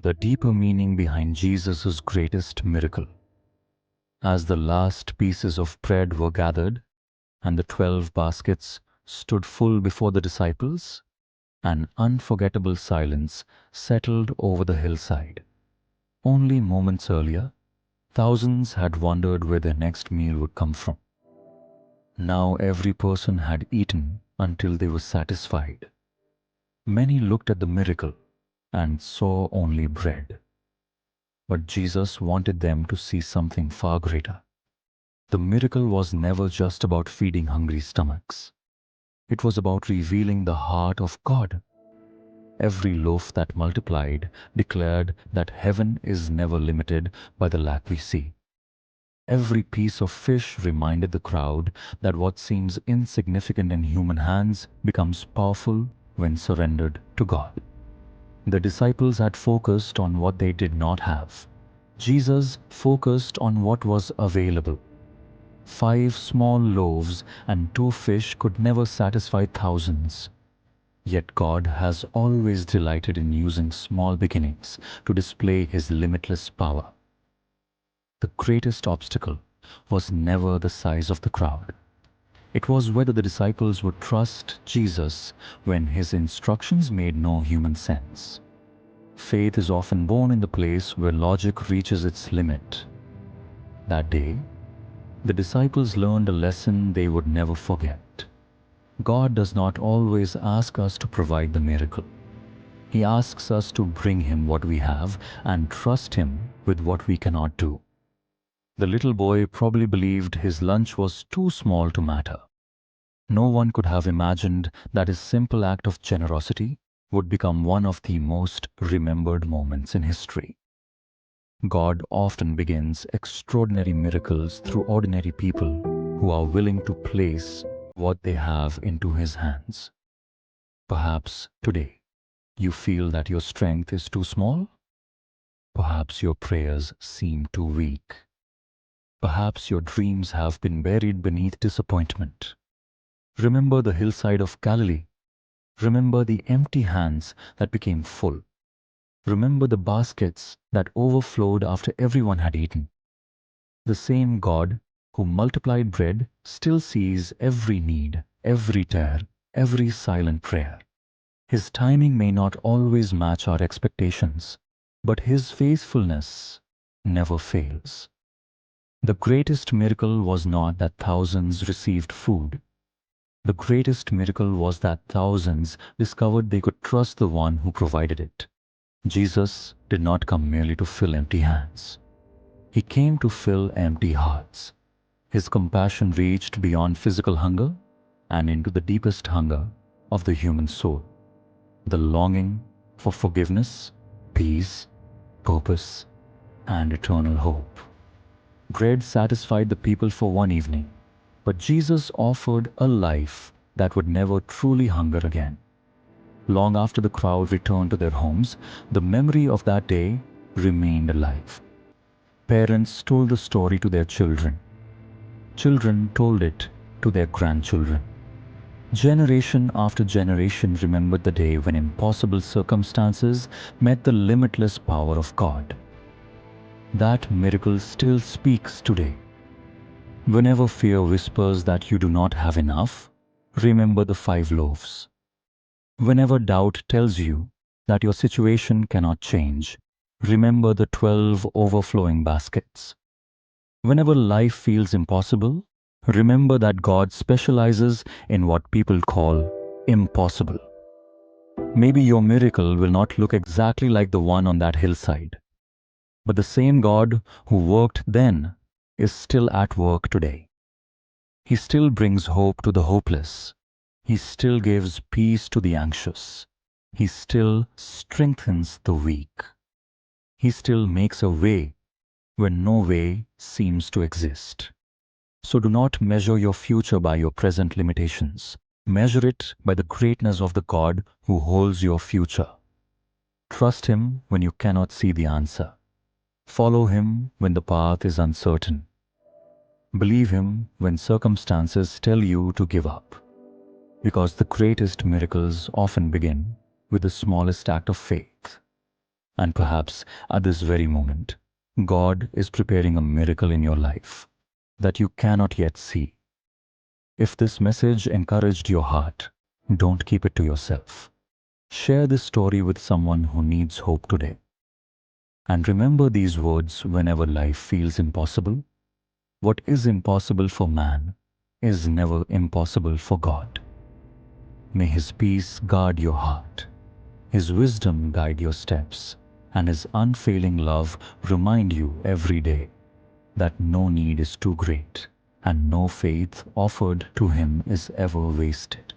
the deeper meaning behind Jesus' greatest miracle. As the last pieces of bread were gathered and the 12 baskets stood full before the disciples, an unforgettable silence settled over the hillside. Only moments earlier, thousands had wondered where their next meal would come from. Now every person had eaten until they were satisfied. Many looked at the miracle and saw only bread. But Jesus wanted them to see something far greater. The miracle was never just about feeding hungry stomachs. It was about revealing the heart of God. Every loaf that multiplied declared that heaven is never limited by the lack we see. Every piece of fish reminded the crowd that what seems insignificant in human hands becomes powerful when surrendered to God. The disciples had focused on what they did not have. Jesus focused on what was available. 5 small loaves and 2 fish could never satisfy thousands. Yet God has always delighted in using small beginnings to display His limitless power. The greatest obstacle was never the size of the crowd. It was whether the disciples would trust Jesus when His instructions made no human sense. Faith is often born in the place where logic reaches its limit. That day, the disciples learned a lesson they would never forget. God does not always ask us to provide the miracle. He asks us to bring Him what we have and trust Him with what we cannot do. The little boy probably believed his lunch was too small to matter. No one could have imagined that his simple act of generosity would become one of the most remembered moments in history. God often begins extraordinary miracles through ordinary people who are willing to place what they have into His hands. Perhaps today you feel that your strength is too small. Perhaps your prayers seem too weak. Perhaps your dreams have been buried beneath disappointment. Remember the hillside of Galilee. Remember the empty hands that became full. Remember the baskets that overflowed after everyone had eaten. The same God who multiplied bread still sees every need, every tear, every silent prayer. His timing may not always match our expectations, but His faithfulness never fails. The greatest miracle was not that thousands received food. The greatest miracle was that thousands discovered they could trust the one who provided it. Jesus did not come merely to fill empty hands. He came to fill empty hearts. His compassion reached beyond physical hunger and into the deepest hunger of the human soul. The longing for forgiveness, peace, purpose, and eternal hope. Bread satisfied the people for one evening, but Jesus offered a life that would never truly hunger again. Long after the crowd returned to their homes, the memory of that day remained alive. Parents told the story to their children. Children told it to their grandchildren. Generation after generation remembered the day when impossible circumstances met the limitless power of God. That miracle still speaks today. Whenever fear whispers that you do not have enough, remember the 5 loaves. Whenever doubt tells you that your situation cannot change, remember the 12 overflowing baskets. Whenever life feels impossible, remember that God specializes in what people call impossible. Maybe your miracle will not look exactly like the one on that hillside, but the same God who worked then is still at work today. He still brings hope to the hopeless. He still gives peace to the anxious. He still strengthens the weak. He still makes a way when no way seems to exist. So do not measure your future by your present limitations. Measure it by the greatness of the God who holds your future. Trust Him when you cannot see the answer. Follow Him when the path is uncertain. Believe Him when circumstances tell you to give up. Because the greatest miracles often begin with the smallest act of faith. And perhaps at this very moment, God is preparing a miracle in your life that you cannot yet see. If this message encouraged your heart, don't keep it to yourself. Share this story with someone who needs hope today. And remember these words whenever life feels impossible. What is impossible for man is never impossible for God. May His peace guard your heart, His wisdom guide your steps, and His unfailing love remind you every day that no need is too great and no faith offered to Him is ever wasted.